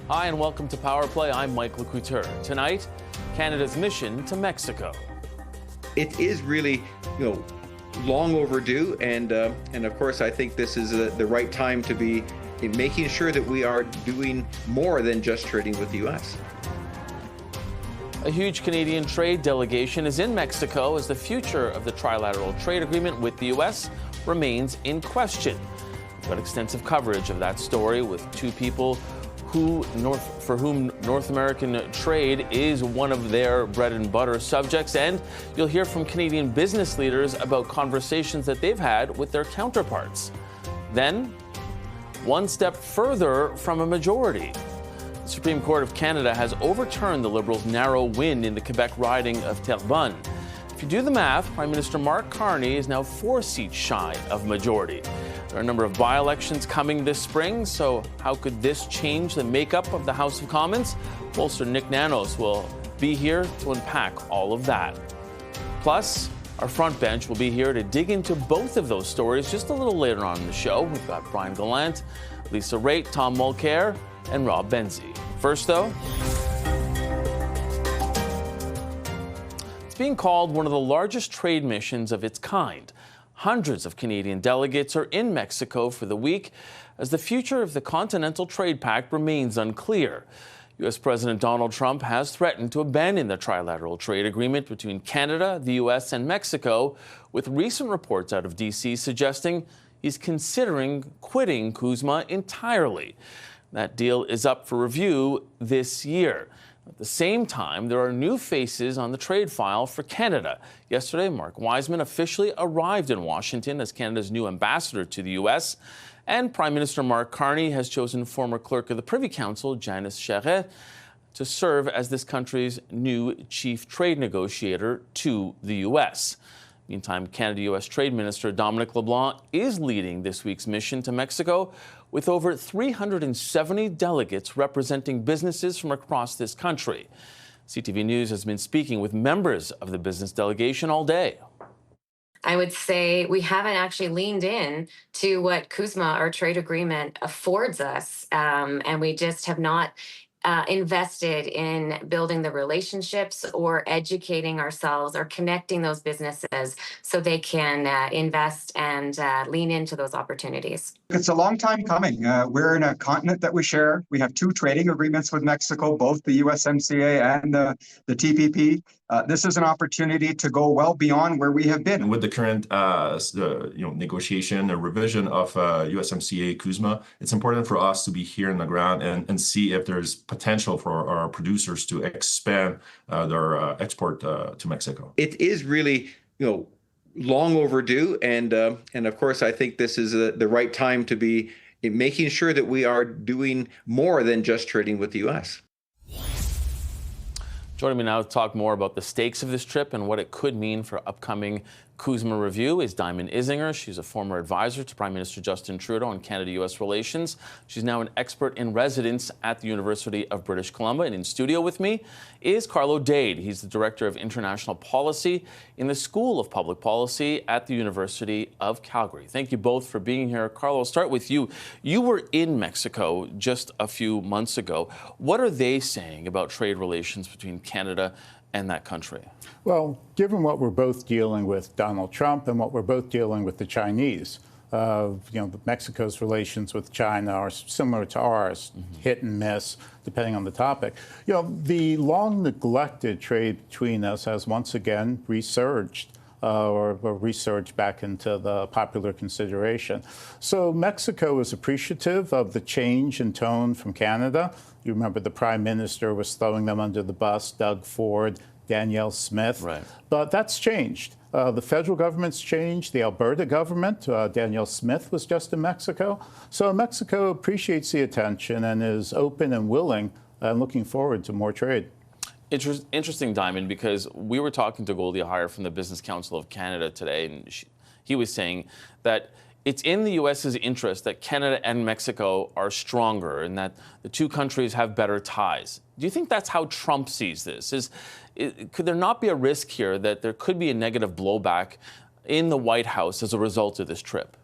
Hi, and welcome to Power Play. I'm Mike LeCouture. Tonight, Canada's mission to Mexico. It is really, long overdue, and of course, I think this is the right time to be making sure that we are doing more than just trading with the U.S. A huge Canadian trade delegation is in Mexico as the future of the trilateral trade agreement with the U.S. remains in question. We've got extensive coverage of that story with two people for whom North American trade is one of their bread and butter subjects, and you'll hear from Canadian business leaders about conversations that they've had with their counterparts. Then, one step further from a majority. The Supreme Court of Canada has overturned the Liberals' narrow win in the Quebec riding of Terrebonne. If you do the math, Prime Minister Mark Carney is now 4 seats shy of majority. There are a number of by-elections coming this spring, so how could this change the makeup of the House of Commons? Bolster Nick Nanos will be here to unpack all of that. Plus, our front bench will be here to dig into both of those stories just a little later on in the show. We've got Brian Gallant, Lisa Raitt, Tom Mulcair, and Rob Benzie. First, though, it's being called one of the largest trade missions of its kind. Hundreds of Canadian delegates are in Mexico for the week as the future of the Continental Trade Pact remains unclear. U.S. President Donald Trump has threatened to abandon the trilateral trade agreement between Canada, the U.S., and Mexico, with recent reports out of D.C. suggesting he's considering quitting CUSMA entirely. That deal is up for review this year. At the same time, there are new faces on the trade file for Canada. Yesterday, Mark Wiseman officially arrived in Washington as Canada's new ambassador to the U.S., and Prime Minister Mark Carney has chosen former clerk of the Privy Council, Janice Charest, to serve as this country's new chief trade negotiator to the U.S. Meantime, Canada-U.S. Trade Minister Dominic LeBlanc is leading this week's mission to Mexico, with over 370 delegates representing businesses from across this country. CTV News has been speaking with members of the business delegation all day. I would say we haven't actually leaned in to what CUSMA, our trade agreement, affords us, and we just have not invested in building the relationships or educating ourselves or connecting those businesses so they can invest and lean into those opportunities. It's a long time coming. We're in a continent that we share. We have 2 trading agreements with Mexico, both the USMCA and the TPP. This is an opportunity to go well beyond where we have been. With the current negotiation or revision of USMCA CUSMA, it's important for us to be here on the ground and see if there's potential for our producers to expand their export to Mexico. It is really, long overdue, and of course, I think this is the right time to be making sure that we are doing more than just trading with the U.S. Joining me now to talk more about the stakes of this trip and what it could mean for upcoming CUSMA review is Diamond Isinger. She's a former advisor to Prime Minister Justin Trudeau on Canada-U.S. relations. She's now an expert in residence at the University of British Columbia. And in studio with me is Carlo Dade. He's the Director of International Policy in the School of Public Policy at the University of Calgary. Thank you both for being here. Carlo, I'll start with you. You were in Mexico just a few months ago. What are they saying about trade relations between Canada and that country? Well, given what we're both dealing with Donald Trump and what we're both dealing with the Chinese, Mexico's relations with China are similar to ours, hit and miss, depending on the topic. The long neglected trade between us has once again resurged. Or resurged back into the popular consideration. So Mexico is appreciative of the change in tone from Canada. You remember the Prime Minister was throwing them under the bus, Doug Ford, Danielle Smith. Right. But that's changed. The federal government's changed. The Alberta government, Danielle Smith was just in Mexico. So Mexico appreciates the attention and is open and willing and looking forward to more trade. Interesting, Diamond, because we were talking to Goldie Hayer from the Business Council of Canada today, and he was saying that it's in the U.S.'s interest that Canada and Mexico are stronger and that the two countries have better ties. Do you think that's how Trump sees this? Could there not be a risk here that there could be a negative blowback in the White House as a result of this trip?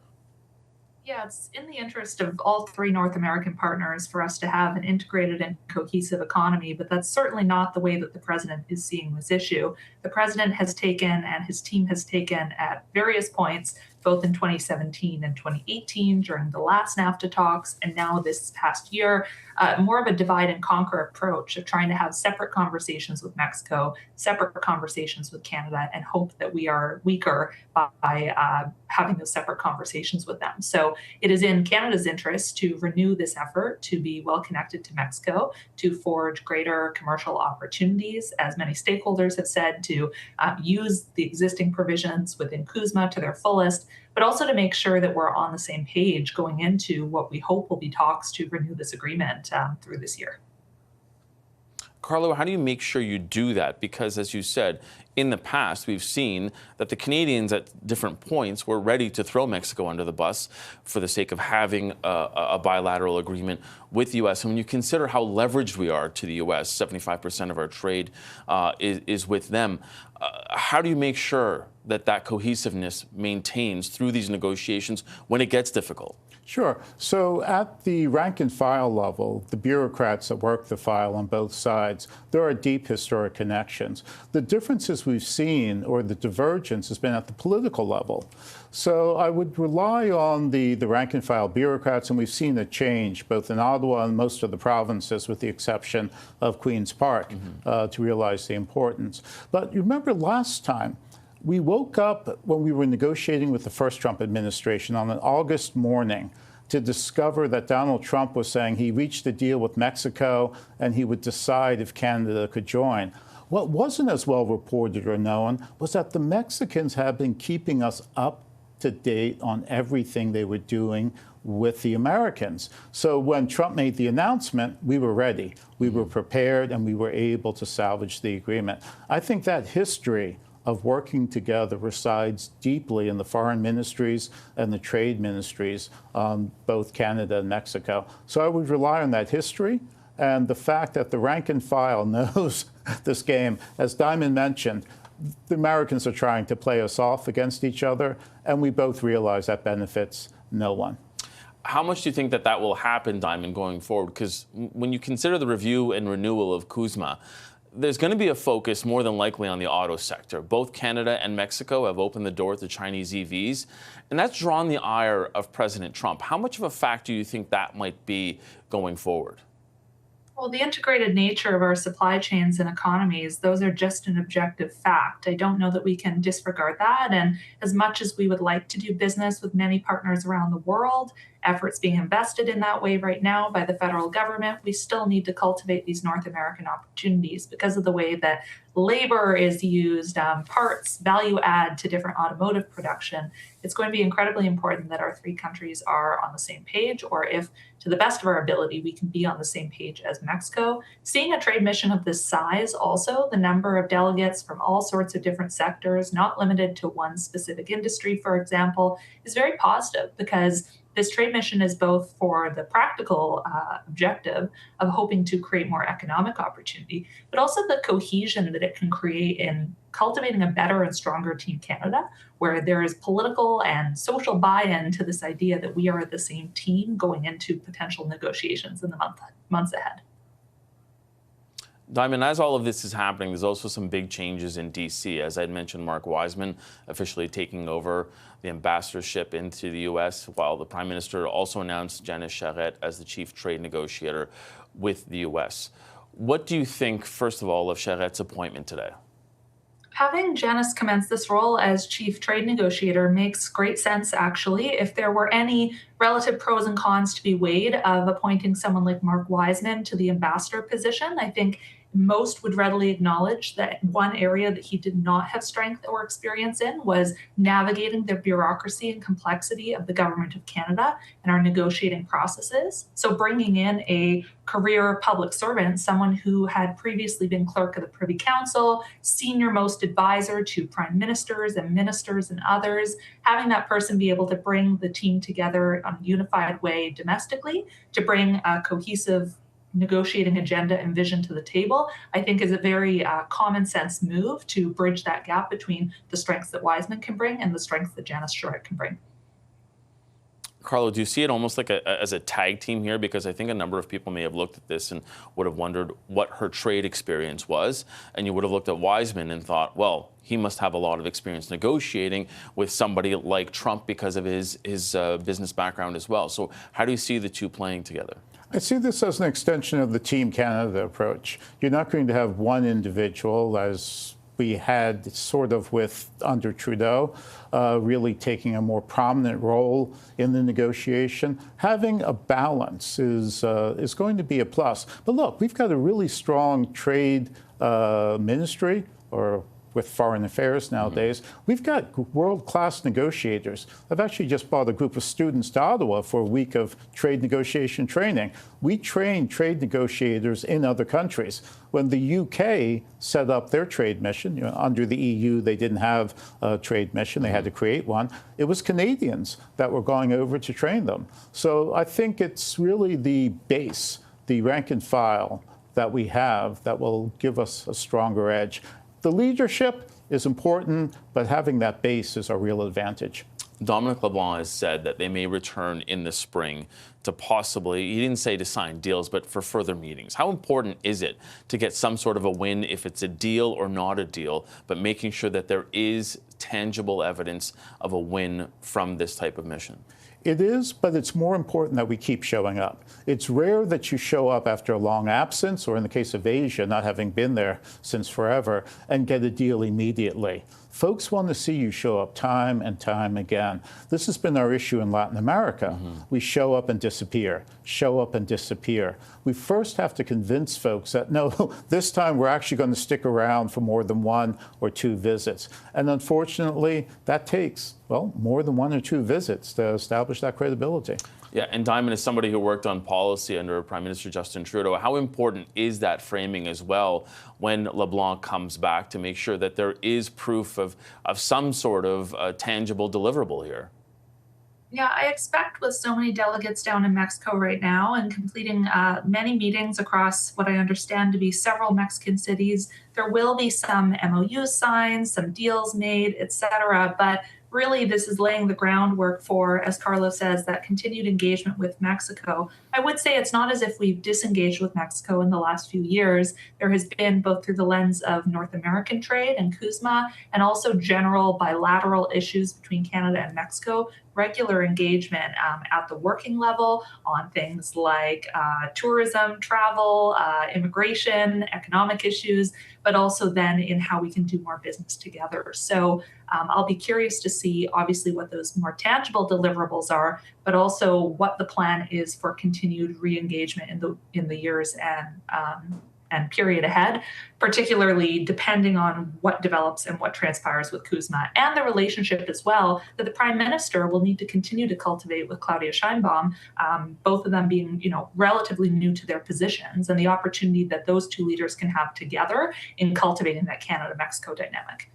Yeah, it's in the interest of all three North American partners for us to have an integrated and cohesive economy, but that's certainly not the way that the president is seeing this issue. The president has taken, and his team has taken at various points, both in 2017 and 2018 during the last NAFTA talks, and now this past year, more of a divide and conquer approach of trying to have separate conversations with Mexico, separate conversations with Canada, and hope that we are weaker by having those separate conversations with them. So it is in Canada's interest to renew this effort to be well connected to Mexico, to forge greater commercial opportunities, as many stakeholders have said, to use the existing provisions within CUSMA to their fullest, but also to make sure that we're on the same page going into what we hope will be talks to renew this agreement through this year. Carlo, how do you make sure you do that? Because, as you said, in the past, we've seen that the Canadians at different points were ready to throw Mexico under the bus for the sake of having a bilateral agreement with the U.S. And when you consider how leveraged we are to the U.S., 75% of our trade is with them, how do you make sure that that cohesiveness maintains through these negotiations when it gets difficult? Sure. So at the rank and file level, the bureaucrats that work the file on both sides, there are deep historic connections. The differences we've seen, or the divergence, has been at the political level. So I would rely on the rank and file bureaucrats, and we've seen a change both in Ottawa and most of the provinces, with the exception of Queen's Park, to realize the importance. But you remember last time, we woke up when we were negotiating with the first Trump administration on an August morning to discover that Donald Trump was saying he reached a deal with Mexico and he would decide if Canada could join. What wasn't as well reported or known was that the Mexicans have been keeping us up to date on everything they were doing with the Americans. So when Trump made the announcement, we were ready. We were prepared, and we were able to salvage the agreement. I think that history of working together resides deeply in the foreign ministries and the trade ministries on both Canada and Mexico. So I would rely on that history and the fact that the rank and file knows this game. As Diamond mentioned, the Americans are trying to play us off against each other, and we both realize that benefits no one. How much do you think that that will happen, Diamond, going forward? Because when you consider the review and renewal of CUSMA, there's going to be a focus more than likely on the auto sector. Both Canada and Mexico have opened the door to Chinese EVs, and that's drawn the ire of President Trump. How much of a factor do you think that might be going forward? Well, the integrated nature of our supply chains and economies, those are just an objective fact. I don't know that we can disregard that. And as much as we would like to do business with many partners around the world, efforts being invested in that way right now by the federal government, we still need to cultivate these North American opportunities because of the way that labor is used, parts, value add to different automotive production. It's going to be incredibly important that our three countries are on the same page, or if, to the best of our ability, we can be on the same page as Mexico. Seeing a trade mission of this size, also, the number of delegates from all sorts of different sectors, not limited to one specific industry, for example, is very positive because this trade mission is both for the practical objective of hoping to create more economic opportunity, but also the cohesion that it can create in cultivating a better and stronger Team Canada, where there is political and social buy-in to this idea that we are the same team going into potential negotiations in the months ahead. Diamond, as all of this is happening, there's also some big changes in D.C. As I had mentioned, Mark Wiseman officially taking over the ambassadorship into the U.S., while the Prime Minister also announced Janice Charette as the chief trade negotiator with the U.S. What do you think, first of all, of Charrette's appointment today? Having Janice commence this role as chief trade negotiator makes great sense, actually. If there were any relative pros and cons to be weighed of appointing someone like Mark Wiseman to the ambassador position, I think most would readily acknowledge that one area that he did not have strength or experience in was navigating the bureaucracy and complexity of the Government of Canada and our negotiating processes. So bringing in a career public servant, someone who had previously been clerk of the Privy Council, senior most advisor to prime ministers and ministers and others, having that person be able to bring the team together on a unified way domestically, to bring a cohesive negotiating agenda and vision to the table, I think is a very common sense move to bridge that gap between the strengths that Wiseman can bring and the strengths that Janice Charette can bring. Carlo, do you see it almost like as a tag team here? Because I think a number of people may have looked at this and would have wondered what her trade experience was. And you would have looked at Wiseman and thought, well, he must have a lot of experience negotiating with somebody like Trump because of his business background as well. So how do you see the two playing together? I see this as an extension of the Team Canada approach. You're not going to have one individual, as we had sort of with under Trudeau, really taking a more prominent role in the negotiation. Having a balance is going to be a plus. But look, we've got a really strong trade ministry, or with foreign affairs nowadays. We've got world-class negotiators. I've actually just brought a group of students to Ottawa for a week of trade negotiation training. We train trade negotiators in other countries. When the UK set up their trade mission, under the EU, they didn't have a trade mission. They had to create one. It was Canadians that were going over to train them. So I think it's really the base, the rank and file that we have that will give us a stronger edge. The leadership is important, but having that base is a real advantage. Dominic LeBlanc has said that they may return in the spring to possibly, he didn't say to sign deals, but for further meetings. How important is it to get some sort of a win, if it's a deal or not a deal, but making sure that there is tangible evidence of a win from this type of mission? It is, but it's more important that we keep showing up. It's rare that you show up after a long absence, or in the case of Asia, not having been there since forever, and get a deal immediately. Folks want to see you show up time and time again. This has been our issue in Latin America. We show up and disappear, show up and disappear. We first have to convince folks that, no, this time we're actually going to stick around for more than 1 or 2 visits. And unfortunately, that takes, well, more than 1 or 2 visits to establish that credibility. Yeah, and Diamond, is somebody who worked on policy under Prime Minister Justin Trudeau. How important is that framing as well when LeBlanc comes back to make sure that there is proof of some sort of tangible deliverable here? Yeah, I expect with so many delegates down in Mexico right now and completing many meetings across what I understand to be several Mexican cities, there will be some MOUs signed, some deals made, et cetera. But really, this is laying the groundwork for, as Carlos says, that continued engagement with Mexico. I would say it's not as if we've disengaged with Mexico in the last few years. There has been, both through the lens of North American trade and CUSMA, and also general bilateral issues between Canada and Mexico, regular engagement at the working level on things like tourism, travel, immigration, economic issues, but also then in how we can do more business together. So I'll be curious to see, obviously, what those more tangible deliverables are, but also what the plan is for continued re-engagement in the years and period ahead, particularly depending on what develops and what transpires with CUSMA, and the relationship as well that the Prime Minister will need to continue to cultivate with Claudia Sheinbaum, both of them being, relatively new to their positions, and the opportunity that those two leaders can have together in cultivating that Canada-Mexico dynamic.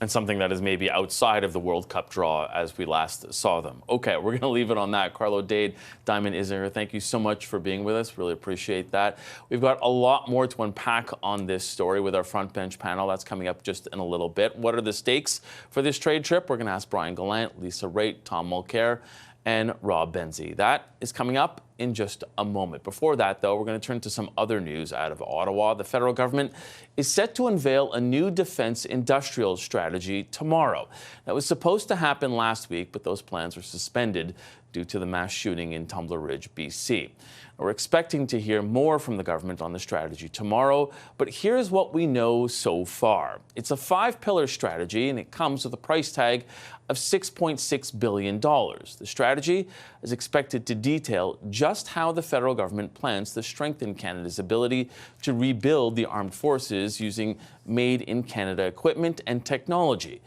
And something that is maybe outside of the World Cup draw as we last saw them. Okay, we're going to leave it on that. Carlo Dade, Diamond Isinger, thank you so much for being with us. Really appreciate that. We've got a lot more to unpack on this story with our front bench panel. That's coming up just in a little bit. What are the stakes for this trade trip? We're going to ask Brian Gallant, Lisa Raitt, Tom Mulcair, and Rob Benzie. That is coming up in just a moment. Before that, though, we're going to turn to some other news out of Ottawa. The federal government is set to unveil a new defense industrial strategy tomorrow. That was supposed to happen last week, but those plans were suspended due to the mass shooting in Tumbler Ridge, BC. We're expecting to hear more from the government on the strategy tomorrow, but here's what we know so far. It's a 5-pillar strategy, and it comes with a price tag of $6.6 billion. The strategy is expected to detail just how the federal government plans to strengthen Canada's ability to rebuild the armed forces using made-in-Canada equipment and technology.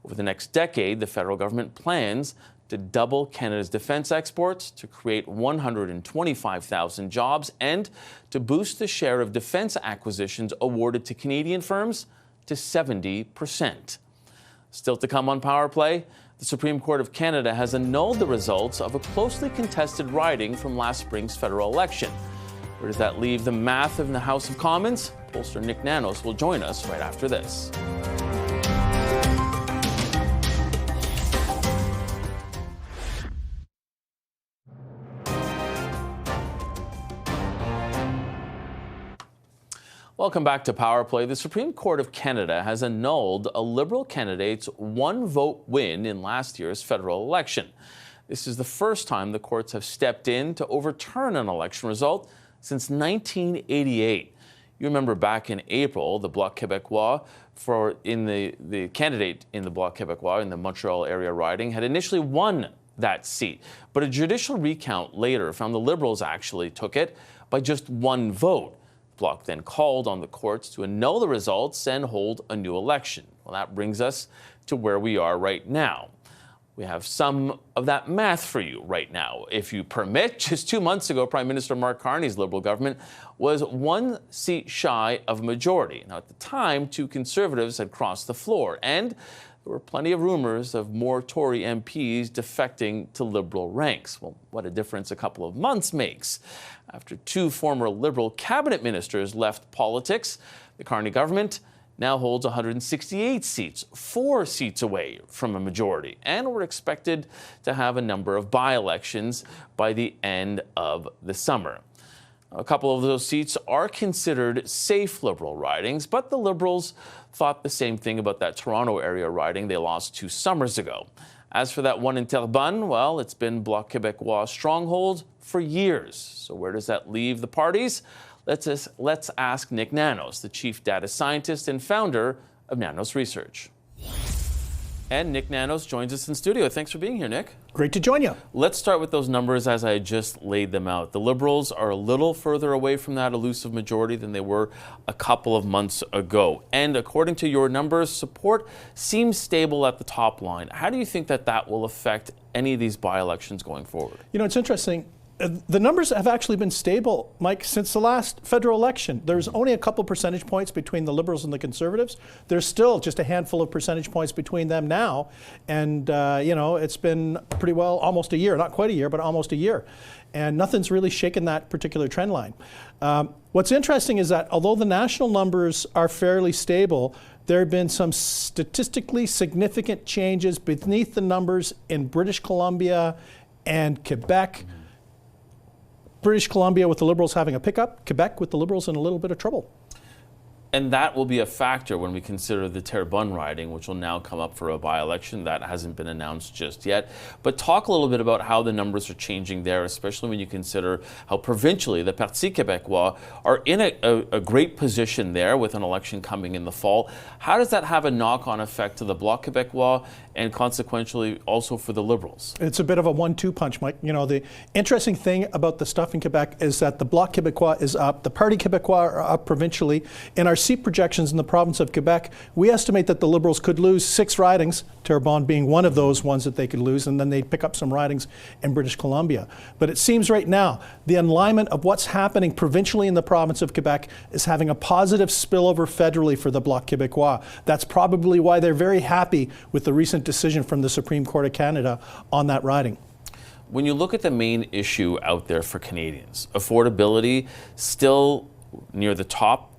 Over the next decade, the federal government plans to double Canada's defense exports, to create 125,000 jobs, and to boost the share of defense acquisitions awarded to Canadian firms to 70%. Still to come on Power Play, the Supreme Court of Canada has annulled the results of a closely contested riding from last spring's federal election. Where does that leave the math in the House of Commons? Pollster Nick Nanos will join us right after this. Welcome back to Power Play. The Supreme Court of Canada has annulled a Liberal candidate's one-vote win in last year's federal election. This is the first time the courts have stepped in to overturn an election result since 1988. You remember back in April, the Bloc Québécois, the candidate in the Bloc Québécois in the Montreal area riding had initially won that seat. But a judicial recount later found the Liberals actually took it by just one vote. Bloc then called on the courts to annul the results and hold a new election. Well, that brings us to where we are right now. We have some of that math for you right now. If you permit, just 2 months ago, Prime Minister Mark Carney's Liberal government was one seat shy of a majority. Now, at the time, 2 Conservatives had crossed the floor, and there were plenty of rumors of more Tory MPs defecting to Liberal ranks. Well, what a difference a couple of months makes. After 2 former Liberal cabinet ministers left politics, the Carney government now holds 168 seats, 4 seats away from a majority. And we're expected to have a number of by-elections by the end of the summer. A couple of those seats are considered safe Liberal ridings, but the Liberals thought the same thing about that Toronto area riding they lost 2 summers ago. As for that one in Terrebonne, well, it's been Bloc Québécois stronghold for years. So where does that leave the parties? Let's ask Nick Nanos, the chief data scientist and founder of Nanos Research. And Nick Nanos joins us in studio. Thanks for being here, Nick. Great to join you. Let's start with those numbers as I just laid them out. The Liberals are a little further away from that elusive majority than they were a couple of months ago. And according to your numbers, support seems stable at the top line. How do you think that will affect any of these by-elections going forward? You know, it's interesting. The numbers have actually been stable, Mike, since the last federal election. There's only a couple percentage points between the Liberals and the Conservatives. There's still just a handful of percentage points between them now. And, you know, it's been pretty well almost a year, not quite a year, but almost a year. And nothing's really shaken that particular trend line. What's interesting is that although the national numbers are fairly stable, there have been some statistically significant changes beneath the numbers in British Columbia and Quebec. British Columbia with the Liberals having a pickup, Quebec with the Liberals in a little bit of trouble. And that will be a factor when we consider the Terrebonne riding, which will now come up for a by-election. That hasn't been announced just yet. But talk a little bit about how the numbers are changing there, especially when you consider how provincially the Parti Québécois are in a great position there with an election coming in the fall. How does that have a knock-on effect to the Bloc Québécois and consequentially also for the Liberals? It's a bit of a 1-2 punch, Mike. You know, the interesting thing about the stuff in Quebec is that the Bloc Québécois is up, the Parti Québécois are up provincially. In our seat projections in the province of Quebec, we estimate that the Liberals could lose 6 ridings, Terrebonne being one of those ones that they could lose, and then they'd pick up some ridings in British Columbia. But it seems right now, the alignment of what's happening provincially in the province of Quebec is having a positive spillover federally for the Bloc Québécois. That's probably why they're very happy with the recent decision from the Supreme Court of Canada on that riding. When you look at the main issue out there for Canadians, affordability still near the top.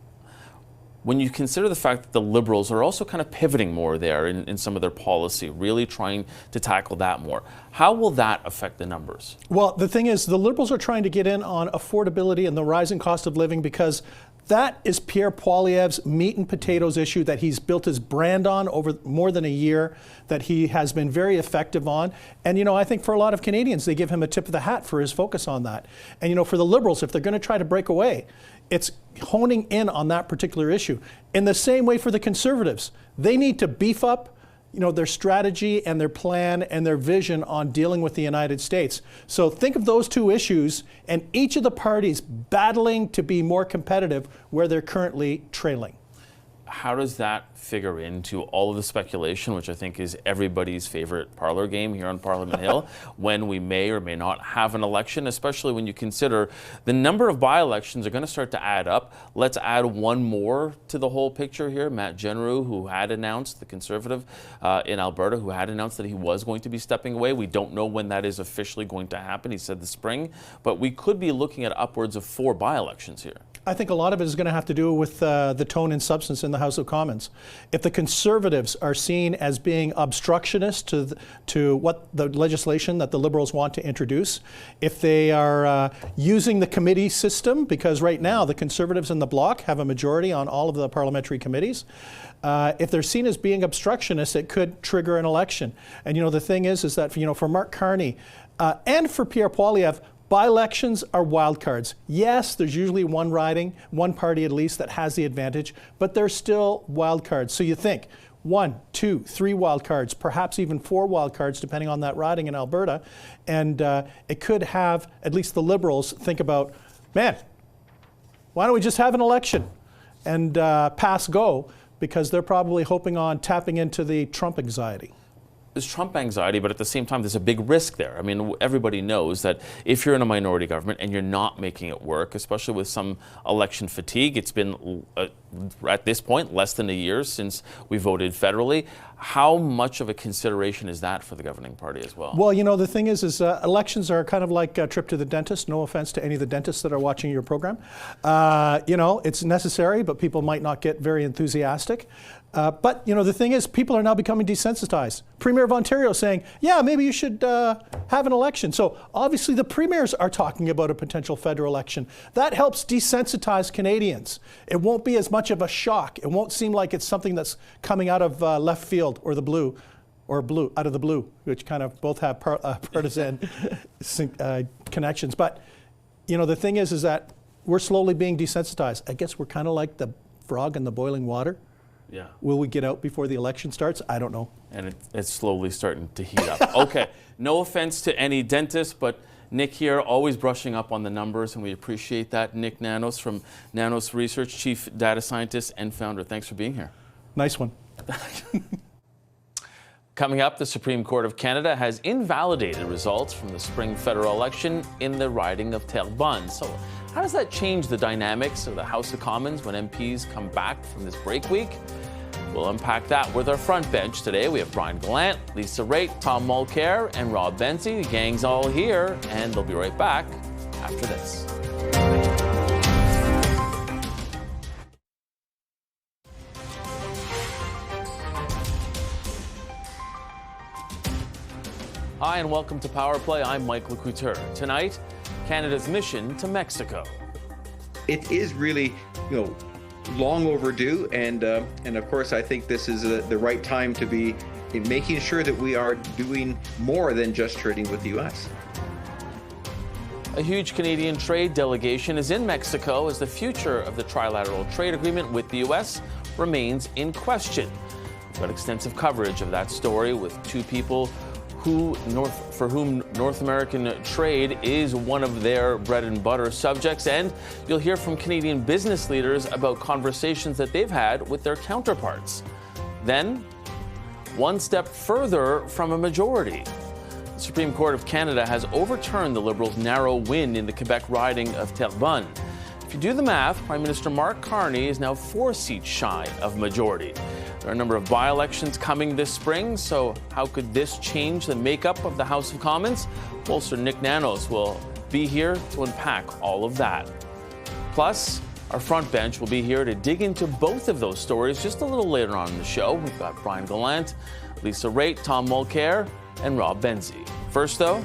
When you consider the fact that the Liberals are also kind of pivoting more there in some of their policy, really trying to tackle that more, how will that affect the numbers? Well, the thing is, the Liberals are trying to get in on affordability and the rising cost of living because that is Pierre Poilievre's meat and potatoes issue that he's built his brand on over more than a year, that he has been very effective on. And, you know, I think for a lot of Canadians, they give him a tip of the hat for his focus on that. And, you know, for the Liberals, if they're going to try to break away, it's honing in on that particular issue. In the same way for the Conservatives, they need to beef up, you know, their strategy and their plan and their vision on dealing with the United States. So think of those 2 issues and each of the parties battling to be more competitive where they're currently trailing. How does that figure into all of the speculation, which I think is everybody's favorite parlor game here on Parliament Hill, when we may or may not have an election, especially when you consider the number of by-elections are going to start to add up. Let's add one more to the whole picture here. Matt Genroux, who had announced, the Conservative in Alberta, who had announced that he was going to be stepping away. We don't know when that is officially going to happen. He said the spring, but we could be looking at upwards of 4 by-elections here. I think a lot of it is going to have to do with the tone and substance in the House of Commons. If the Conservatives are seen as being obstructionist to what the legislation that the Liberals want to introduce, if they are using the committee system, because right now the Conservatives in the bloc have a majority on all of the parliamentary committees, if they're seen as being obstructionists, it could trigger an election. And the thing is that for Mark Carney and for Pierre Poilievre, by-elections are wild cards. Yes, there's usually one riding, one party at least that has the advantage, but they're still wild cards. So you think 1, 2, 3 wild cards, perhaps even 4 wild cards, depending on that riding in Alberta. And it could have at least the Liberals think about, man, why don't we just have an election and pass go? Because they're probably hoping on tapping into the Trump anxiety. There's Trump anxiety, but at the same time, there's a big risk there. I mean, everybody knows that if you're in a minority government and you're not making it work, especially with some election fatigue, it's been, at this point, less than a year since we voted federally. How much of a consideration is that for the governing party as well? Well, the thing is elections are kind of like a trip to the dentist. No offense to any of the dentists that are watching your program. It's necessary, but people might not get very enthusiastic. But the thing is, people are now becoming desensitized. Premier of Ontario saying, yeah, maybe you should have an election. So obviously the premiers are talking about a potential federal election. That helps desensitize Canadians. It won't be as much of a shock. It won't seem like it's something that's coming out of left field or the blue, or blue out of the blue, which kind of both have partisan connections. But the thing is that we're slowly being desensitized. I guess we're kind of like the frog in the boiling water. Yeah. Will we get out before the election starts? I don't know. And it's slowly starting to heat up. Okay, no offense to any dentist, but Nick here, always brushing up on the numbers, and we appreciate that. Nick Nanos from Nanos Research, Chief Data Scientist and Founder. Thanks for being here. Nice one. Coming up, the Supreme Court of Canada has invalidated results from the spring federal election in the riding of Terrebonne. So how does that change the dynamics of the House of Commons when MPs come back from this break week? We'll unpack that with our front bench today. We have Brian Gallant, Lisa Raitt, Tom Mulcair, and Rob Benzie. The gang's all here, and they'll be right back after this. Hi, and welcome to Power Play. I'm Mike LeCouture. Tonight, Canada's mission to Mexico. It is really, long overdue, and of course, I think this is the right time to be making sure that we are doing more than just trading with the U.S. A huge Canadian trade delegation is in Mexico as the future of the trilateral trade agreement with the U.S. remains in question. We've got extensive coverage of that story with two people for whom North American trade is one of their bread and butter subjects, and you'll hear from Canadian business leaders about conversations that they've had with their counterparts. Then, one step further from a majority. The Supreme Court of Canada has overturned the Liberals' narrow win in the Quebec riding of Terrebonne. If you do the math, Prime Minister Mark Carney is now 4 seats shy of majority. There are a number of by-elections coming this spring, so how could this change the makeup of the House of Commons? Pollster Nick Nanos will be here to unpack all of that. Plus, our front bench will be here to dig into both of those stories just a little later on in the show. We've got Brian Gallant, Lisa Raitt, Tom Mulcair, and Rob Benzie. First, though,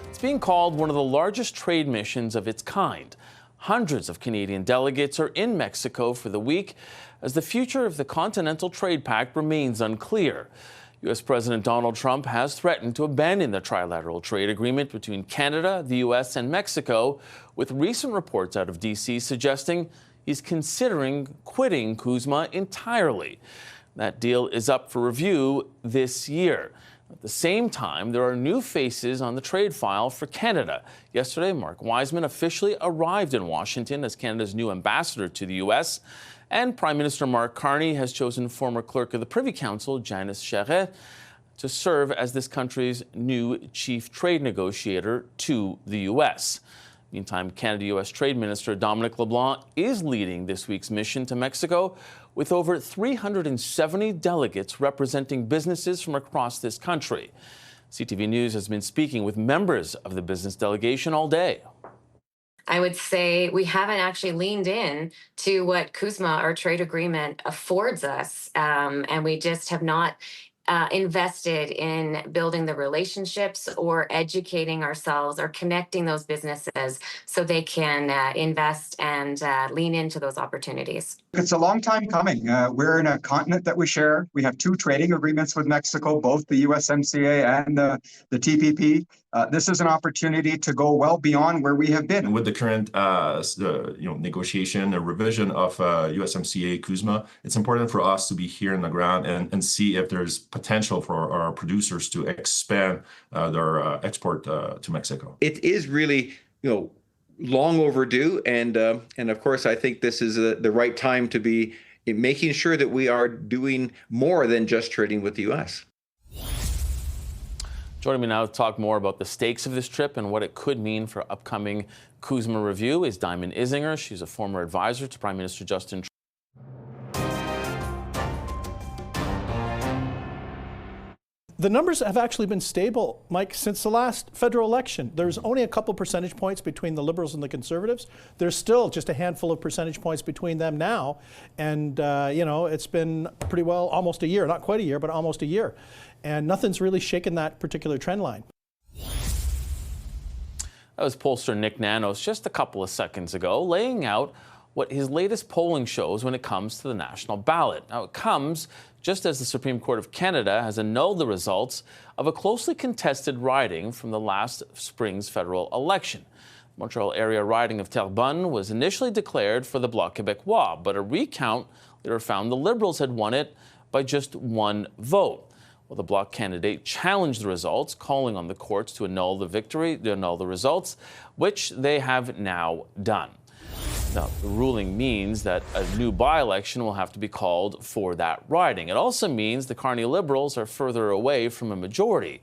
it's being called one of the largest trade missions of its kind. Hundreds of Canadian delegates are in Mexico for the week as the future of the Continental Trade Pact remains unclear. U.S. President Donald Trump has threatened to abandon the trilateral trade agreement between Canada, the U.S., and Mexico, with recent reports out of D.C. suggesting he's considering quitting CUSMA entirely. That deal is up for review this year. At the same time, there are new faces on the trade file for Canada. Yesterday, Mark Wiseman officially arrived in Washington as Canada's new ambassador to the U.S., and Prime Minister Mark Carney has chosen former clerk of the Privy Council, Janice Charest, to serve as this country's new chief trade negotiator to the U.S. Meantime, Canada-U.S. Trade Minister Dominic LeBlanc is leading this week's mission to Mexico, with over 370 delegates representing businesses from across this country. CTV News has been speaking with members of the business delegation all day. I would say we haven't actually leaned in to what CUSMA, our trade agreement, affords us. And we just have not invested in building the relationships or educating ourselves or connecting those businesses so they can invest and lean into those opportunities. It's a long time coming. We're in a continent that we share. We have two trading agreements with Mexico, both the USMCA and the TPP. This is an opportunity to go well beyond where we have been. And with the current negotiation, a revision of USMCA CUSMA, it's important for us to be here on the ground and see if there's potential for our producers to expand their export to Mexico. It is really, long overdue, and of course, I think this is the right time to be making sure that we are doing more than just trading with the U.S. Joining me now to talk more about the stakes of this trip and what it could mean for upcoming CUSMA review is Diamond Isinger. She's a former advisor to Prime Minister Justin Trudeau. The numbers have actually been stable, Mike, since the last federal election. There's only a couple percentage points between the Liberals and the Conservatives. There's still just a handful of percentage points between them now. And, it's been pretty well almost a year, not quite a year, but almost a year. And nothing's really shaken that particular trend line. That was pollster Nick Nanos just a couple of seconds ago, laying out what his latest polling shows when it comes to the national ballot. Now, it comes just as the Supreme Court of Canada has annulled the results of a closely contested riding from the last spring's federal election. The Montreal area riding of Terrebonne was initially declared for the Bloc Québécois, but a recount later found the Liberals had won it by just one vote. Well, the Bloc candidate challenged the results, calling on the courts to annul the results, which they have now done. Now, the ruling means that a new by-election will have to be called for that riding. It also means the Carney Liberals are further away from a majority.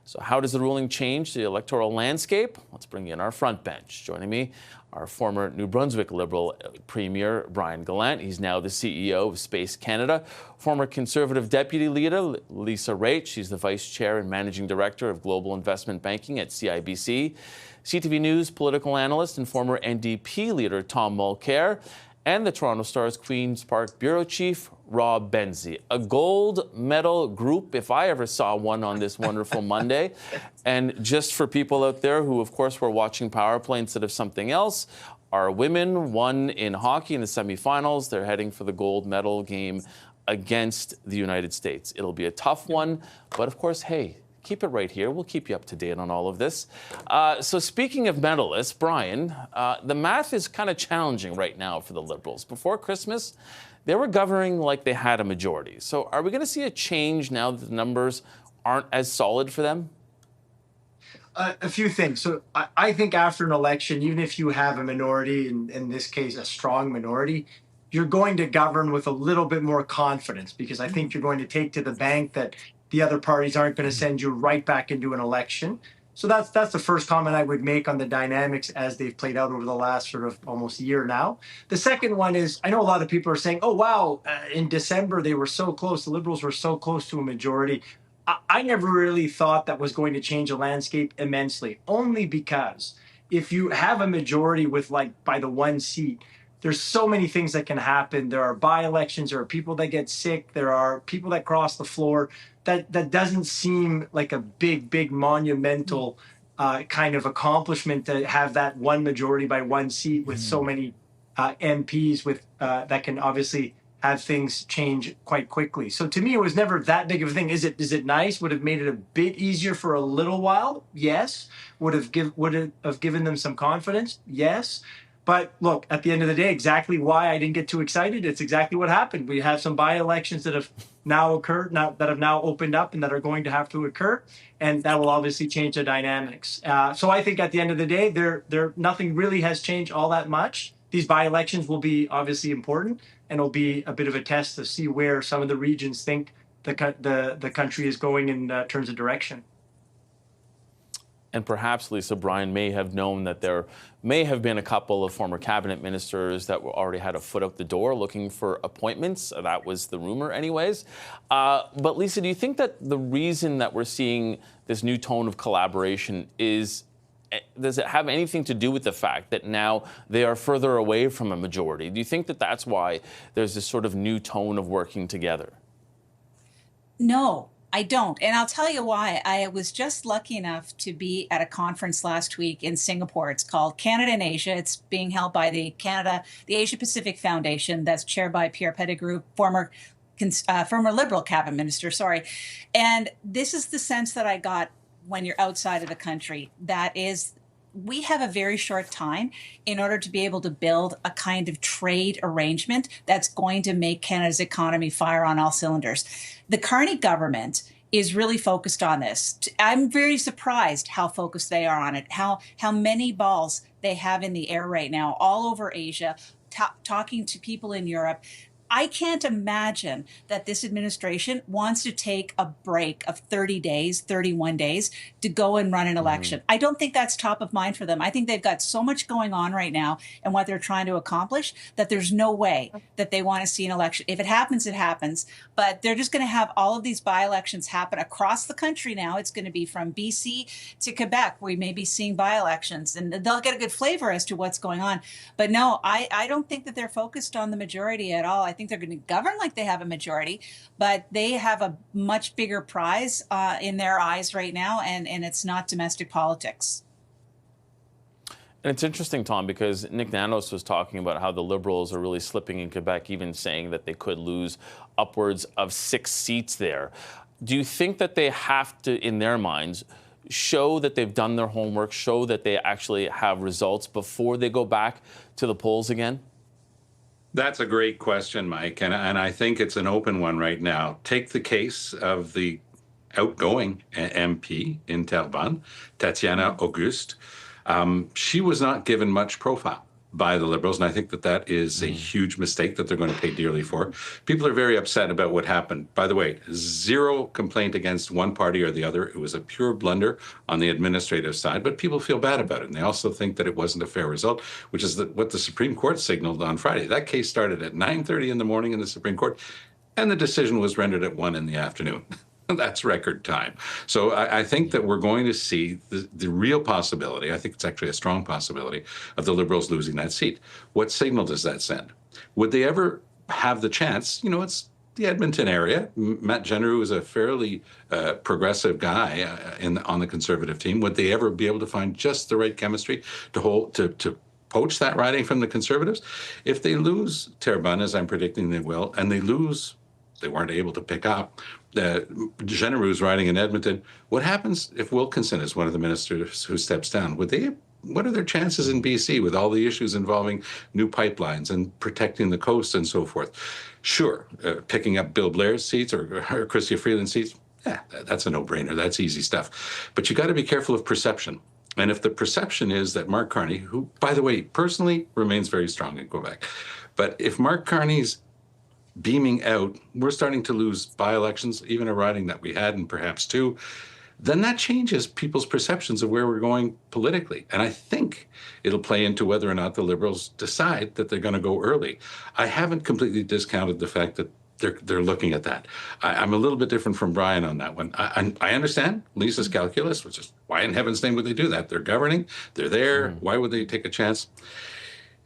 So how does the ruling change the electoral landscape? Let's bring in our front bench. Joining me, our former New Brunswick Liberal Premier, Brian Gallant. He's now the CEO of Space Canada. Former Conservative Deputy Leader, Lisa Raitt. She's the Vice Chair and Managing Director of Global Investment Banking at CIBC. CTV News political analyst and former NDP leader Tom Mulcair, and the Toronto Star's Queen's Park Bureau Chief Rob Benzie. A gold medal group, if I ever saw one on this wonderful Monday. And just for people out there who, of course, were watching Power Play instead of something else, our women won in hockey in the semifinals. They're heading for the gold medal game against the United States. It'll be a tough one, but of course, hey, keep it right here. We'll keep you up to date on all of this. So speaking of medalists, Brian, the math is kind of challenging right now for the Liberals. Before Christmas, they were governing like they had a majority. So are we going to see a change now that the numbers aren't as solid for them? A few things. So I think after an election, even if you have a minority, in this case, a strong minority, you're going to govern with a little bit more confidence, because I think you're going to take to the bank that the other parties aren't going to send you right back into an election. So that's the first comment I would make on the dynamics as they've played out over the last sort of almost year now. The second one is, I know a lot of people are saying, oh, wow, in December they were so close, the Liberals were so close to a majority. I never really thought that was going to change the landscape immensely, only because if you have a majority with by the one seat, there's so many things that can happen. There are by-elections, there are people that get sick, there are people that cross the floor. That doesn't seem like a big monumental kind of accomplishment to have that one majority by one seat with so many MPs that can obviously have things change quite quickly. So to me, it was never that big of a thing. Is it nice? Would have made it a bit easier for a little while? Yes. Would have given them some confidence? Yes. But look, at the end of the day, exactly why I didn't get too excited, it's exactly what happened. We have some by-elections that have now occurred, that have now opened up and that are going to have to occur, and that will obviously change the dynamics. So I think at the end of the day, nothing really has changed all that much. These by-elections will be obviously important, and it'll be a bit of a test to see where some of the regions think the country is going in terms of direction. And perhaps, Lisa, Brian may have known that there may have been a couple of former cabinet ministers that already had a foot out the door looking for appointments. That was the rumor anyways. But Lisa, do you think that the reason that we're seeing this new tone of collaboration is does it have anything to do with the fact that now they are further away from a majority? Do you think that that's why there's this sort of new tone of working together? No, I don't. And I'll tell you why. I was just lucky enough to be at a conference last week in Singapore. It's called Canada and Asia. It's being held by the Asia Pacific Foundation, that's chaired by Pierre Pettigrew, former Liberal cabinet minister, sorry. And this is the sense that I got when you're outside of the country. That is, we have a very short time in order to be able to build a kind of trade arrangement that's going to make Canada's economy fire on all cylinders. The Carney government is really focused on this. I'm very surprised how focused they are on it, how many balls they have in the air right now, all over Asia, talking to people in Europe. I can't imagine that this administration wants to take a break of 30 days, 31 days to go and run an election. I don't think that's top of mind for them. I think they've got so much going on right now and what they're trying to accomplish that there's no way that they want to see an election. If it happens, it happens. But they're just going to have all of these by-elections happen across the country now. It's going to be from BC to Quebec. We may be seeing by-elections, and they'll get a good flavor as to what's going on. But no, I don't think that they're focused on the majority at all. I think they're going to govern like they have a majority, but they have a much bigger prize in their eyes right now, and it's not domestic politics. And it's interesting, Tom, because Nick Nanos was talking about how the Liberals are really slipping in Quebec, even saying that they could lose upwards of 6 seats there. Do you think that they have to, in their minds, show that they've done their homework, show that they actually have results before they go back to the polls again? That's a great question, Mike, and I think it's an open one right now. Take the case of the outgoing MP in Terrebonne, Tatiana Auguste. She was not given much profile by the Liberals, and I think that that is a huge mistake that they're going to pay dearly for. People are very upset about what happened. By the way, zero complaint against one party or the other. It was a pure blunder on the administrative side, but people feel bad about it, and they also think that it wasn't a fair result, which is what the Supreme Court signaled on Friday. That case started at 9:30 in the morning in the Supreme Court, and the decision was rendered at 1 in the afternoon. That's record time. So I think that we're going to see the real possibility, I think it's actually a strong possibility, of the Liberals losing that seat. What signal does that send? Would they ever have the chance? You know, it's the Edmonton area. Matt Genereux is a fairly progressive guy on the Conservative team. Would they ever be able to find just the right chemistry to poach that riding from the Conservatives? If they lose Terrebonne, as I'm predicting they will, and they weren't able to pick up Genereux's riding in Edmonton. What happens if Wilkinson is one of the ministers who steps down? What are their chances in BC with all the issues involving new pipelines and protecting the coast and so forth? Sure, picking up Bill Blair's seats or Chrystia Freeland's seats, that's a no-brainer. That's easy stuff. But you got to be careful of perception. And if the perception is that Mark Carney, who, by the way, personally remains very strong in Quebec, but if Mark Carney's beaming out, we're starting to lose by-elections, even a riding that we had, and perhaps two, then that changes people's perceptions of where we're going politically. And I think it'll play into whether or not the Liberals decide that they're going to go early. I haven't completely discounted the fact that they're looking at that. I'm a little bit different from Brian on that one. I understand Lisa's calculus, which is why in heaven's name would they do that? They're governing, they're there, why would they take a chance?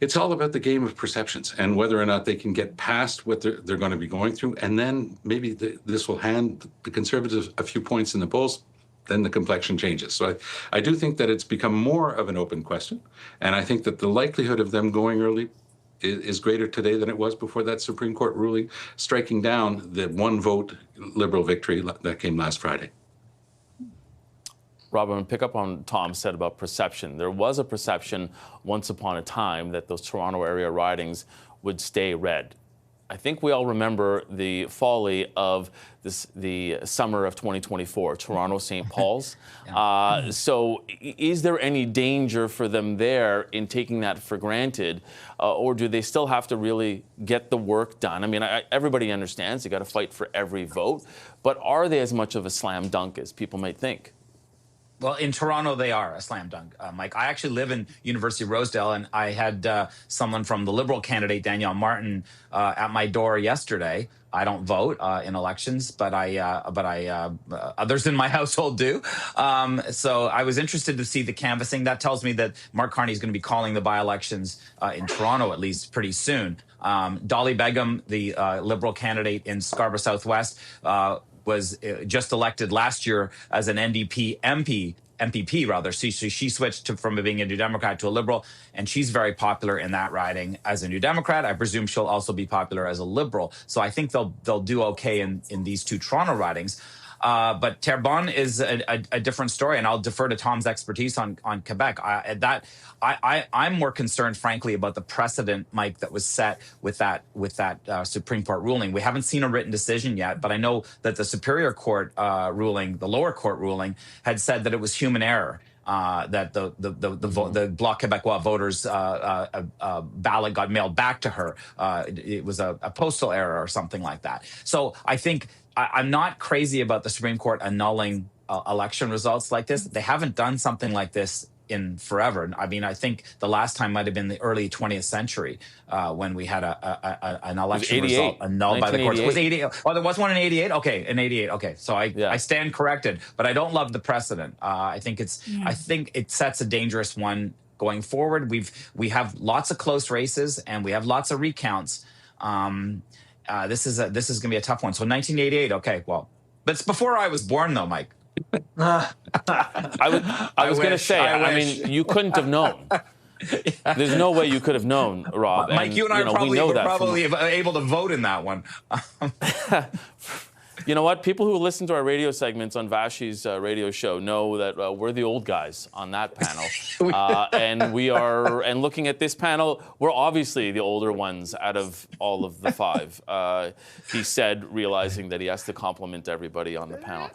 It's all about the game of perceptions and whether or not they can get past what they're going to be going through. And then maybe this will hand the Conservatives a few points in the polls. Then the complexion changes. So I do think that it's become more of an open question. And I think that the likelihood of them going early is greater today than it was before that Supreme Court ruling, striking down the one vote Liberal victory that came last Friday. Rob, I'm going to pick up on Tom said about perception. There was a perception once upon a time that those Toronto area ridings would stay red. I think we all remember the folly of the summer of 2024, Toronto St. Paul's. So is there any danger for them there in taking that for granted? Or do they still have to really get the work done? I mean, everybody understands you got to fight for every vote. But are they as much of a slam dunk as people might think? Well, in Toronto, they are a slam dunk, Mike. I actually live in University of Rosedale, and I had someone from the Liberal candidate, Danielle Martin, at my door yesterday. I don't vote in elections, but others in my household do. So I was interested to see the canvassing. That tells me that Mark Carney is going to be calling the by-elections in Toronto, at least pretty soon. Dolly Begum, the Liberal candidate in Scarborough Southwest, was just elected last year as an NDP MPP rather. She switched from being a New Democrat to a Liberal, and she's very popular in that riding as a New Democrat. I presume she'll also be popular as a Liberal. So I think they'll do okay in these two Toronto ridings. But Terrebonne is a different story, and I'll defer to Tom's expertise on Quebec. I'm more concerned, frankly, about the precedent, Mike, that was set with that Supreme Court ruling. We haven't seen a written decision yet, but I know that the Superior Court ruling, the lower court ruling, had said that it was human error. That the Bloc Québécois voters' ballot got mailed back to her. It was a postal error or something like that. So I think I'm not crazy about the Supreme Court annulling election results like this. They haven't done something like this in forever. I mean, I think the last time might have been the early 20th century when we had an election result annulled by the courts. It was 88. Oh, there was one in 88? Okay, in 88. Okay, so I stand corrected, but I don't love the precedent. I think I think it sets a dangerous one going forward. We have lots of close races and we have lots of recounts. This is going to be a tough one. So 1988. Okay, well, that's before I was born, though, Mike. I was going to say, I mean, you couldn't have known. There's no way you could have known, Rob. Mike, you and I were probably able to vote in that one. You know what? People who listen to our radio segments on Vashi's radio show know that we're the old guys on that panel. And looking at this panel, we're obviously the older ones out of all of the five. He said, realizing that he has to compliment everybody on the panel.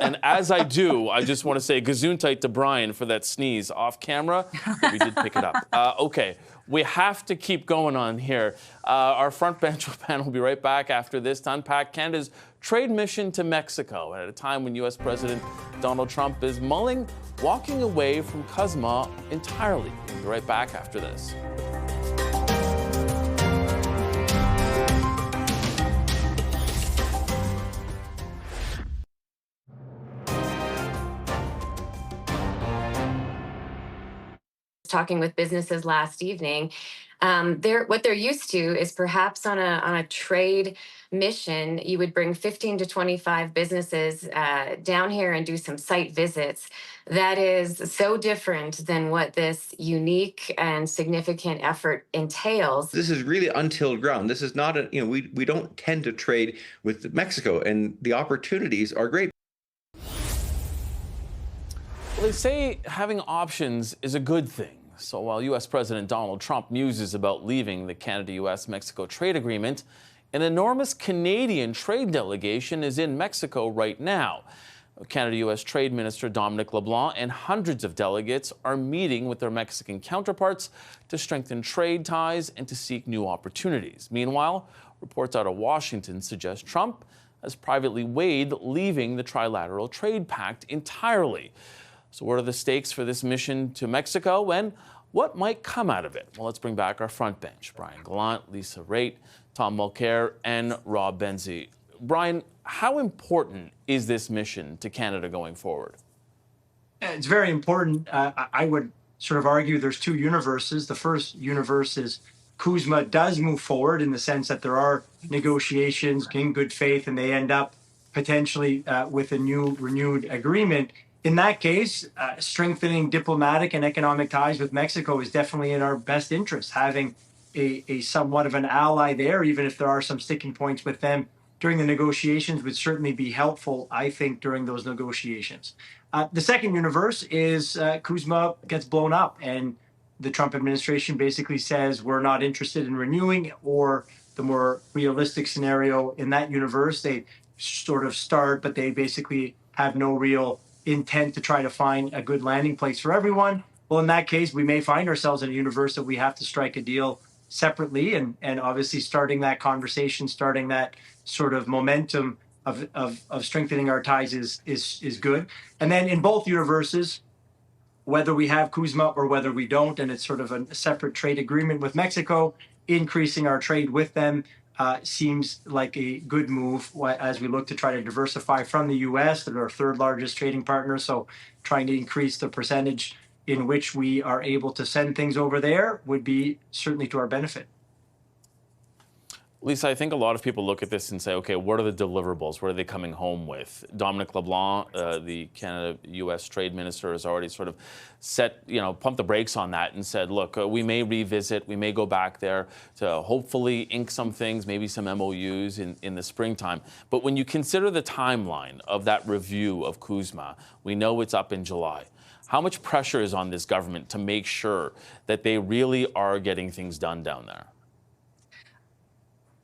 And as I do, I just want to say gesundheit to Brian for that sneeze off camera. We did pick it up. Okay. We have to keep going on here. Our front bench panel will be right back after this to unpack Canada's trade mission to Mexico at a time when U.S. President Donald Trump is mulling walking away from CUSMA entirely. We'll be right back after this. Talking with businesses last evening, what they're used to is perhaps on a trade mission, you would bring 15 to 25 businesses down here and do some site visits. That is so different than what this unique and significant effort entails. This is really untilled ground. This is not we don't tend to trade with Mexico, and the opportunities are great. Well, they say having options is a good thing. So while U.S. President Donald Trump muses about leaving the Canada-U.S.-Mexico trade agreement, an enormous Canadian trade delegation is in Mexico right now. Canada-U.S. Trade Minister Dominic LeBlanc and hundreds of delegates are meeting with their Mexican counterparts to strengthen trade ties and to seek new opportunities. Meanwhile, reports out of Washington suggest Trump has privately weighed leaving the trilateral trade pact entirely. So what are the stakes for this mission to Mexico, and what might come out of it? Well, let's bring back our front bench. Brian Gallant, Lisa Raitt, Tom Mulcair, and Rob Benzie. Brian, how important is this mission to Canada going forward? It's very important. I would sort of argue there's two universes. The first universe is CUSMA does move forward in the sense that there are negotiations in good faith, and they end up potentially with a renewed agreement. In that case, strengthening diplomatic and economic ties with Mexico is definitely in our best interest. Having a somewhat of an ally there, even if there are some sticking points with them during the negotiations, would certainly be helpful, I think, during those negotiations. The second universe is CUSMA gets blown up and the Trump administration basically says we're not interested in renewing, or the more realistic scenario in that universe, they sort of start, but they basically have no real intent to try to find a good landing place for everyone. Well, in that case, we may find ourselves in a universe that we have to strike a deal separately, and obviously starting that conversation, starting that sort of momentum of strengthening our ties is good. And then in both universes, whether we have CUSMA or whether we don't, and it's sort of a separate trade agreement with Mexico, increasing our trade with them seems like a good move as we look to try to diversify from the U.S. They're our third largest trading partner, so trying to increase the percentage in which we are able to send things over there would be certainly to our benefit. Lisa, I think a lot of people look at this and say, okay, what are the deliverables? What are they coming home with? Dominic LeBlanc, the Canada-U.S. trade minister, has already sort of pumped the brakes on that and said, look, we may revisit, we may go back there to hopefully ink some things, maybe some MOUs in the springtime. But when you consider the timeline of that review of CUSMA, we know it's up in July. How much pressure is on this government to make sure that they really are getting things done down there?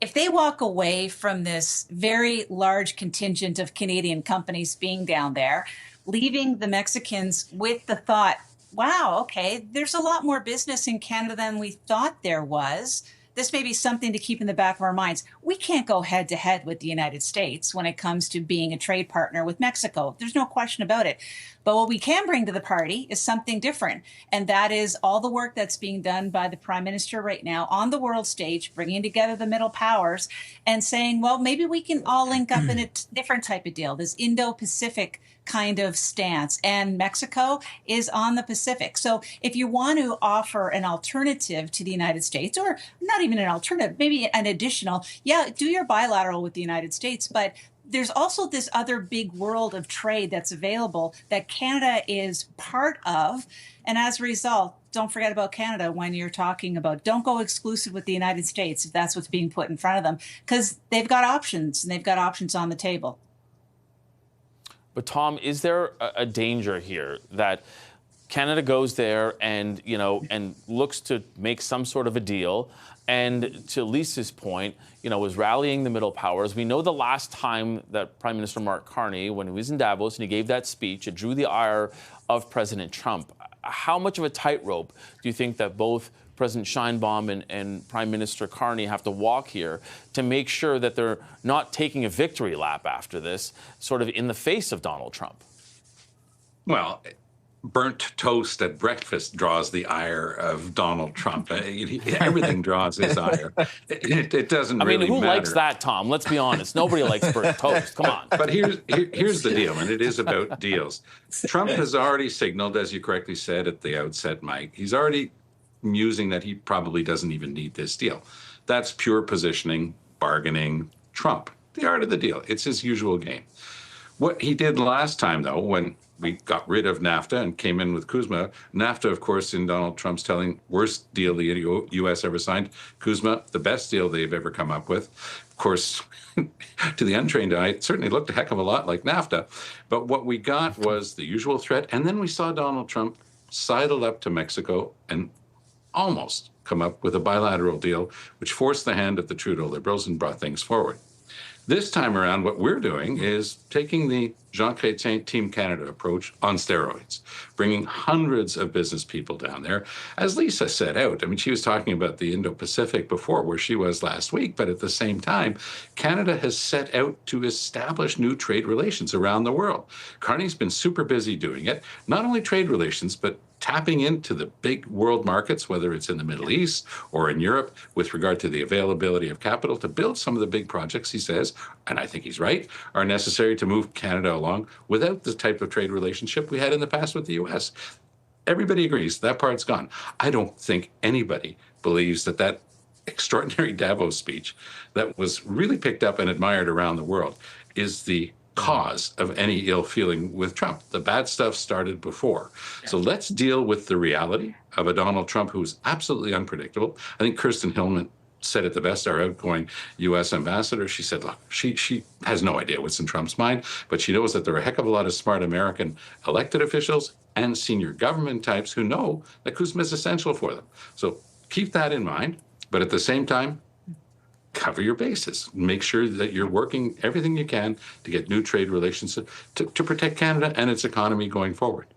If they walk away from this very large contingent of Canadian companies being down there, leaving the Mexicans with the thought, wow, okay, there's a lot more business in Canada than we thought there was. This may be something to keep in the back of our minds. We can't go head to head with the United States when it comes to being a trade partner with Mexico. There's no question about it. But what we can bring to the party is something different. And that is all the work that's being done by the Prime Minister right now on the world stage, bringing together the middle powers and saying, well, maybe we can all link up in a different type of deal, this Indo-Pacific kind of stance. And Mexico is on the Pacific. So if you want to offer an alternative to the United States, or not even an alternative, maybe an additional, do your bilateral with the United States, but there's also this other big world of trade that's available that Canada is part of. And as a result, don't forget about Canada when you're talking about, don't go exclusive with the United States if that's what's being put in front of them, because they've got options and they've got options on the table. But Tom, is there a danger here that Canada goes there and, and looks to make some sort of a deal, and to Lisa's point, was rallying the middle powers? We know the last time that Prime Minister Mark Carney, when he was in Davos and he gave that speech, it drew the ire of President Trump. How much of a tightrope do you think that both President Sheinbaum and Prime Minister Carney have to walk here to make sure that they're not taking a victory lap after this, sort of in the face of Donald Trump? Well, burnt toast at breakfast draws the ire of Donald Trump. Everything draws his ire. It doesn't really matter. Who likes that, Tom? Let's be honest. Nobody likes burnt toast. Come on. But here's the deal, and it is about deals. Trump has already signaled, as you correctly said at the outset, Mike, he's already musing that he probably doesn't even need this deal. That's pure positioning, bargaining, Trump, the art of the deal. It's his usual game. What he did last time, though, when we got rid of NAFTA and came in with CUSMA, NAFTA, of course, in Donald Trump's telling, worst deal the U.S. ever signed. CUSMA, the best deal they've ever come up with. Of course, to the untrained eye, it certainly looked a heck of a lot like NAFTA. But what we got was the usual threat. And then we saw Donald Trump sidle up to Mexico and almost come up with a bilateral deal, which forced the hand of the Trudeau Liberals and brought things forward. This time around, what we're doing is taking the Jean Chrétien Team Canada approach on steroids, bringing hundreds of business people down there. As Lisa set out, she was talking about the Indo-Pacific before, where she was last week, but at the same time, Canada has set out to establish new trade relations around the world. Carney's been super busy doing it, not only trade relations, but tapping into the big world markets, whether it's in the Middle East or in Europe, with regard to the availability of capital to build some of the big projects, he says, and I think he's right, are necessary to move Canada along without the type of trade relationship we had in the past with the U.S. Everybody agrees that part's gone. I don't think anybody believes that extraordinary Davos speech that was really picked up and admired around the world is the cause of any ill feeling with Trump. The bad stuff started before. So let's deal with the reality of a Donald Trump who's absolutely unpredictable. I think Kirsten Hillman said it the best, our outgoing U.S. ambassador. She said, look, she has no idea what's in Trump's mind, but she knows that there are a heck of a lot of smart American elected officials and senior government types who know that CUSMA is essential for them. So keep that in mind, but at the same time, cover your bases. Make sure that you're working everything you can to get new trade relations to protect Canada and its economy going forward.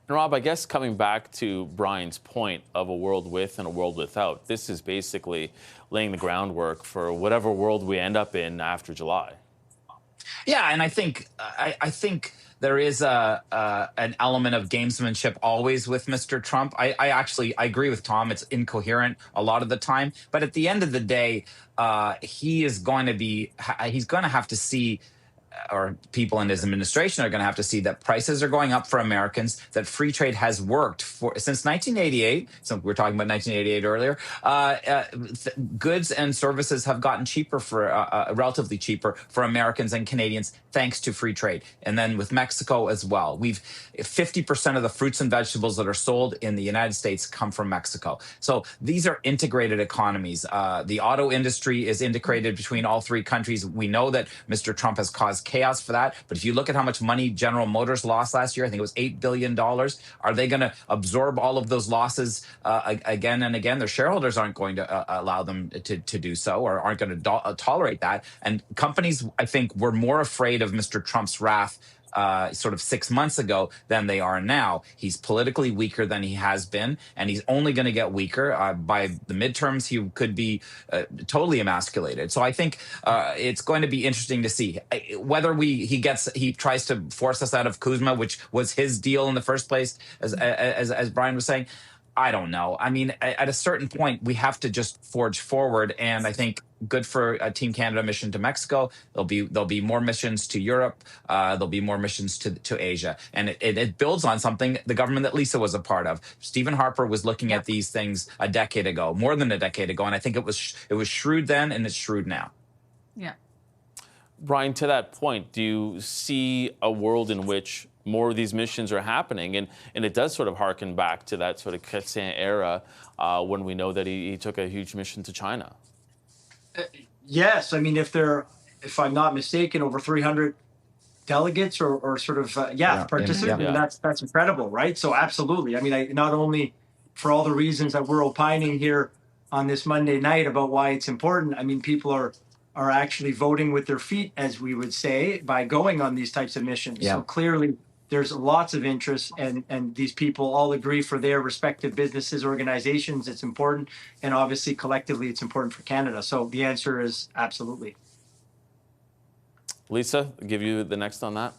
And Rob, I guess coming back to Brian's point of a world with and a world without, this is basically laying the groundwork for whatever world we end up in after July. Yeah, and I think there is an element of gamesmanship always with Mr. Trump. I agree with Tom. It's incoherent a lot of the time, but at the end of the day, he's going to have to see, or people in his administration are going to have to see, that prices are going up for Americans, that free trade has worked since 1988. So we were talking about 1988 earlier. Goods and services have gotten cheaper relatively cheaper for Americans and Canadians thanks to free trade. And then with Mexico as well. 50% of the fruits and vegetables that are sold in the United States come from Mexico. So these are integrated economies. The auto industry is integrated between all three countries. We know that Mr. Trump has caused chaos for that. But if you look at how much money General Motors lost last year, I think it was $8 billion. Are they going to absorb all of those losses again and again? Their shareholders aren't going to allow them to do so, or aren't going to tolerate that. And companies, I think, were more afraid of Mr. Trump's wrath sort of 6 months ago than they are now. He's politically weaker than he has been, and he's only going to get weaker. By the midterms, he could be totally emasculated. So I think it's going to be interesting to see whether he tries to force us out of CUSMA, which was his deal in the first place, as Brian was saying. I don't know. I mean, at a certain point, we have to just forge forward, and I think good for a Team Canada mission to Mexico. There'll be more missions to Europe. There'll be more missions to Asia, and it builds on something the government that Lisa was a part of. Stephen Harper was looking at these things a decade ago, more than a decade ago, and I think it was shrewd then, and it's shrewd now. Yeah. Brian, to that point, do you see a world in which more of these missions are happening? And it does sort of harken back to that sort of Chrétien era when we know that he took a huge mission to China. Yes. I mean, if I'm not mistaken, over 300 delegates or sort of, participants, yeah. I mean, that's incredible, right? So absolutely. I mean, not only for all the reasons that we're opining here on this Monday night about why it's important, I mean, people are actually voting with their feet, as we would say, by going on these types of missions. Yeah. So clearly there's lots of interest, and these people all agree for their respective businesses, organizations, it's important. And obviously collectively it's important for Canada. So the answer is absolutely. Lisa, I'll give you the next on that.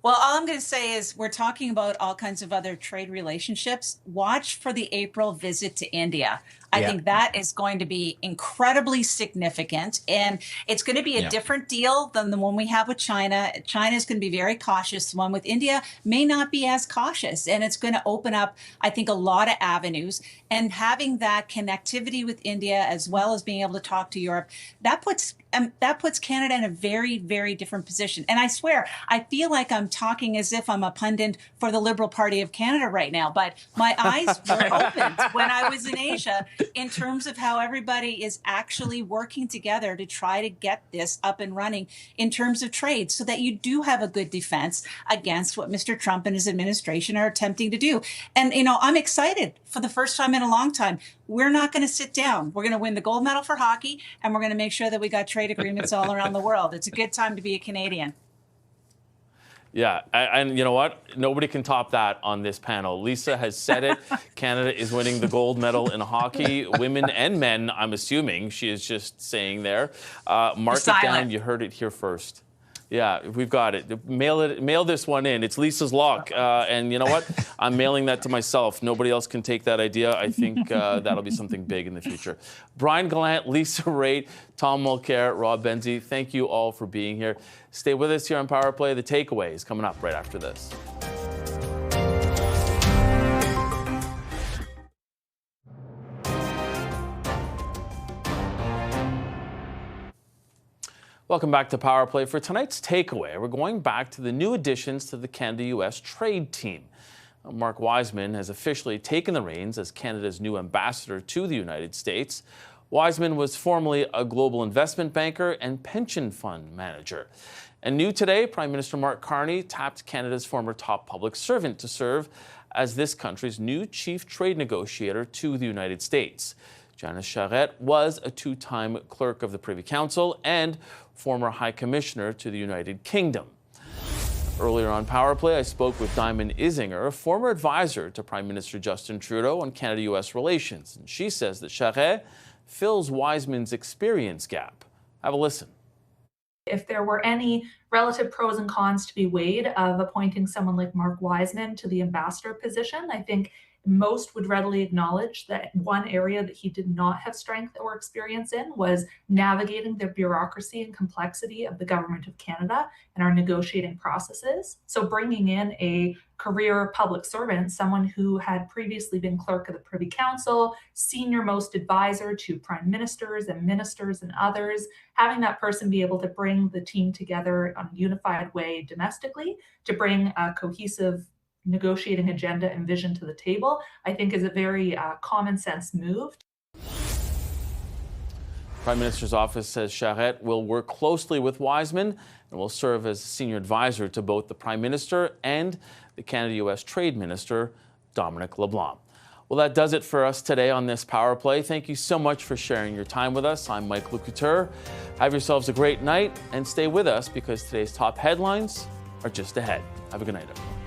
Well, all I'm going to say is we're talking about all kinds of other trade relationships. Watch for the April visit to India. I think that is going to be incredibly significant, and it's going to be a different deal than the one we have with China. China is going to be very cautious. The one with India may not be as cautious, and it's going to open up, I think, a lot of avenues. And having that connectivity with India, as well as being able to talk to Europe, that puts Canada in a very, very different position. And I swear, I feel like I'm talking as if I'm a pundit for the Liberal Party of Canada right now, but my eyes were opened when I was in Asia in terms of how everybody is actually working together to try to get this up and running in terms of trade, so that you do have a good defense against what Mr. Trump and his administration are attempting to do. And, I'm excited for the first time in a long time. We're not going to sit down. We're going to win the gold medal for hockey, and we're going to make sure that we got trade agreements all around the world. It's a good time to be a Canadian. Yeah, and you know what? Nobody can top that on this panel. Lisa has said it. Canada is winning the gold medal in hockey, women and men, I'm assuming. She is just saying there. Mark it down. You heard it here first. Yeah, we've got it. Mail this one in. It's Lisa's lock. And you know what? I'm mailing that to myself. Nobody else can take that idea. I think that'll be something big in the future. Brian Gallant, Lisa Raitt, Tom Mulcair, Rob Benzie, thank you all for being here. Stay with us here on Power Play. The Takeaway is coming up right after this. Welcome back to Power Play. For tonight's takeaway, we're going back to the new additions to the Canada-US trade team. Mark Wiseman has officially taken the reins as Canada's new ambassador to the United States. Wiseman was formerly a global investment banker and pension fund manager. And new today, Prime Minister Mark Carney tapped Canada's former top public servant to serve as this country's new chief trade negotiator to the United States. Janice Charette was a two-time clerk of the Privy Council and former High Commissioner to the United Kingdom. Earlier on Power Play, I spoke with Diamond Isinger, a former advisor to Prime Minister Justin Trudeau on Canada-U.S. relations. And she says that Charest fills Wiseman's experience gap. Have a listen. If there were any relative pros and cons to be weighed of appointing someone like Mark Wiseman to the ambassador position, I think most would readily acknowledge that one area that he did not have strength or experience in was navigating the bureaucracy and complexity of the Government of Canada and our negotiating processes. So bringing in a career public servant, someone who had previously been clerk of the Privy Council, senior most advisor to prime ministers and ministers and others, having that person be able to bring the team together on a unified way domestically, to bring a cohesive negotiating agenda and vision to the table, I think is a very common sense move. Prime Minister's office says Charest will work closely with Wiseman and will serve as senior advisor to both the Prime Minister and the Canada-U.S. Trade Minister, Dominic LeBlanc. Well, that does it for us today on this Power Play. Thank you so much for sharing your time with us. I'm Mike Lecouture. Have yourselves a great night and stay with us because today's top headlines are just ahead. Have a good night, everyone.